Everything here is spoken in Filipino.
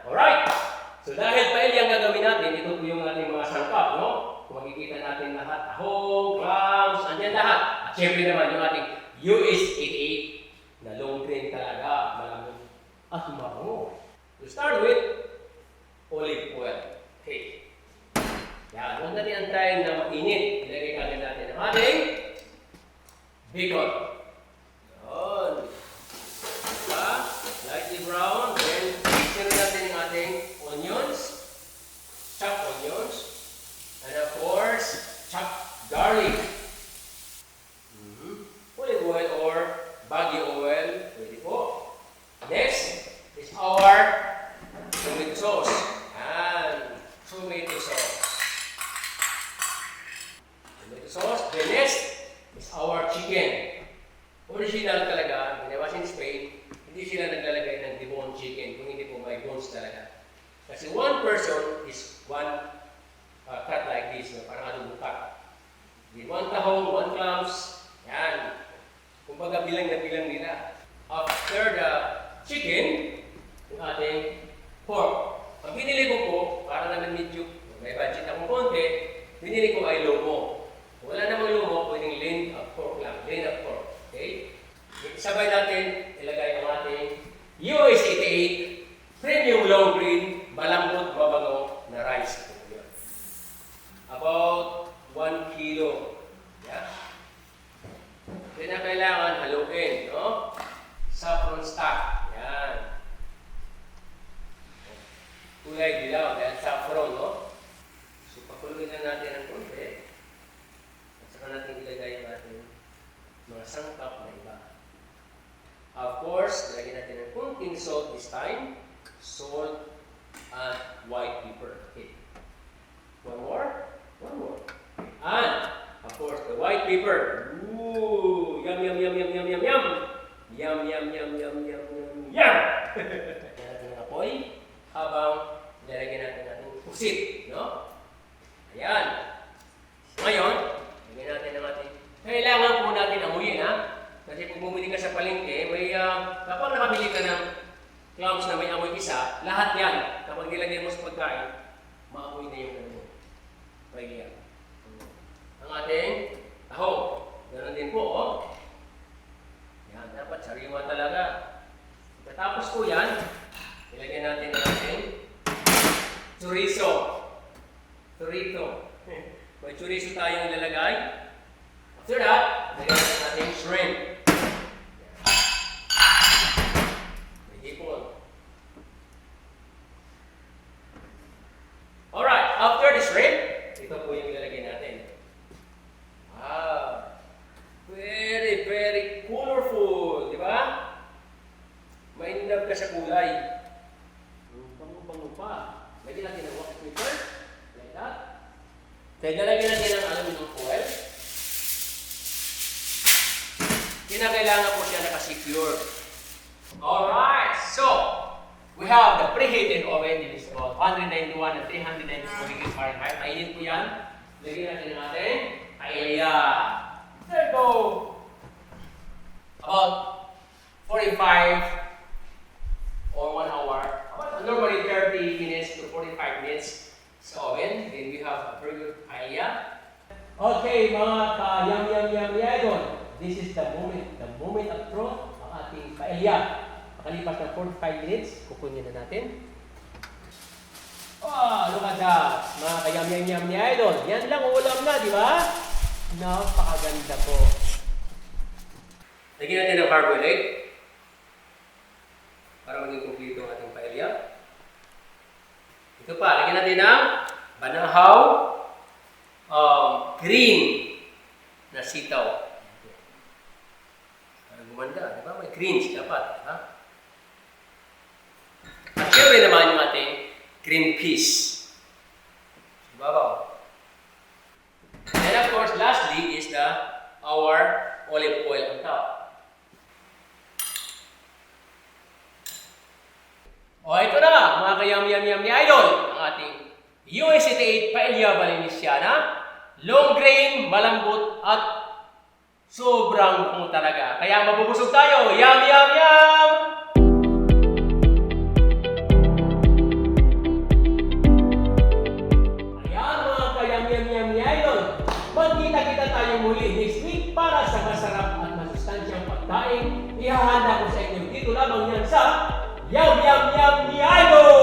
Alright! So dahil paella ang gagawin natin, ito po yung ating mga sangkap, no? Kung makikita natin lahat, tahong, clams, andyan lahat. At syempre naman yung ating US 88 na long grain talaga, malambot at mabango. To start with, olive oil. Okay. Yan, huwag natin antayin na mainit. Ilagay kagad natin ang ating bacon. Yun. Diba? Lightly brown. Then, mix na natin yung ating onions. Chopped onions. And of course, chopped garlic. Olive oil or baguio oil. Pwede po. Next is our tomato sauce. And tomato sauce. Tomato sauce. The next is our chicken. Original talaga, ginawa in Spain, hindi sila naglalagay ng debone chicken kung hindi po may bones talaga. Kasi one person is one cut like this, no? Parang anong cut. One tahong, one clams, yan. Kumbaga bilang na bilang nila. After the chicken, yung ating pork. Pag binili ko po, para naman medyo may budget akong konti, binili ko ay lomo. Kung wala namang lomo, pwedeng lean of pork lang, lean of pork. Okay? Sabay natin, ilagay ang ating US 88 premium long grain, malambot, mabango na rice. About 1 kilo. Yeah. Then na kailangan haluin, no? Saffron stock. Yan. Kulay dilaw dahil saffron, no? So, pakuluin na natin ang konti. At saka natin ilagay ang ating mga sangkap na iba. Of course, lagyan natin ng kunting salt this time. Salt and white pepper. Okay. One more. One more. And, of course, the white pepper. Ooh! Yum, yum, yum, yum, yum, yum, yum! Yum, yum, yum, yum, yum, yum, yum! Lagyan natin ng apoy habang lalagyan natin natin pusit, no? Ayan. Ngayon, lagyan natin ng ating kailangan po natin amuyin, ha? Kasi kung bumili ka sa palengke, may, kapag nakabili ka ng clams na may amoy isa, lahat yan, kapag nilagay mo sa pagkain, maamoy na yung ano. Paella. Ang ating tahong. Ganon din po, oh. Yan, dapat sariwa talaga. Pagkatapos po yan, ilagyan natin ang ating chorizo. Chorizo. May chorizo tayong ilalagay. After that, lagyan natin ang ating shrimp. May hipon. Alright, after the shrimp, ito po yung ilalagay natin. Very, very colorful, di ba? Mainlove ka sa kulay. Bango-bango pa. Lagyan natin ng wax paper, like that. Kaya lalagyan natin ng aluminum foil. Kinakailangan po siya nakasecure. Alright, so we have the preheated oven. It is about 191 and 394 degrees Fahrenheit. Mainit po yan. Lagyan natin ng ating paella. There you go. About 45 or 1 hour. About normally 30 minutes to 45 minutes sa oven. Then we have a very good paella. Okay, mga ka-yum idol. This is the moment of truth, ang ating paella. Makalipas ng 45 minutes, kukunin na natin. Oh, look at that. Mga ka-yum idol. Yan lang, ulam na, di ba? Napakaganda po. Lagyan natin ng carbohydrate para maging kumpleto ang ating paella. Ito pa, lagyan natin ng banahaw, green na sitaw. Para gumanda, di ba? May greens dapat. Ha? At syempre naman yung ating green peas. Babaw. And of course, lastly is our olive oil on top. O ito na, mga ka-yum idol, ang ating US 88 Paella Valenciana, long grain, malambot, at sobrang bango talaga. Kaya mabubusog tayo. Yum, yum, yum! ipapahanda ko sa inyo. Dito lamang yan sa Yum Yum Yum ni Idol!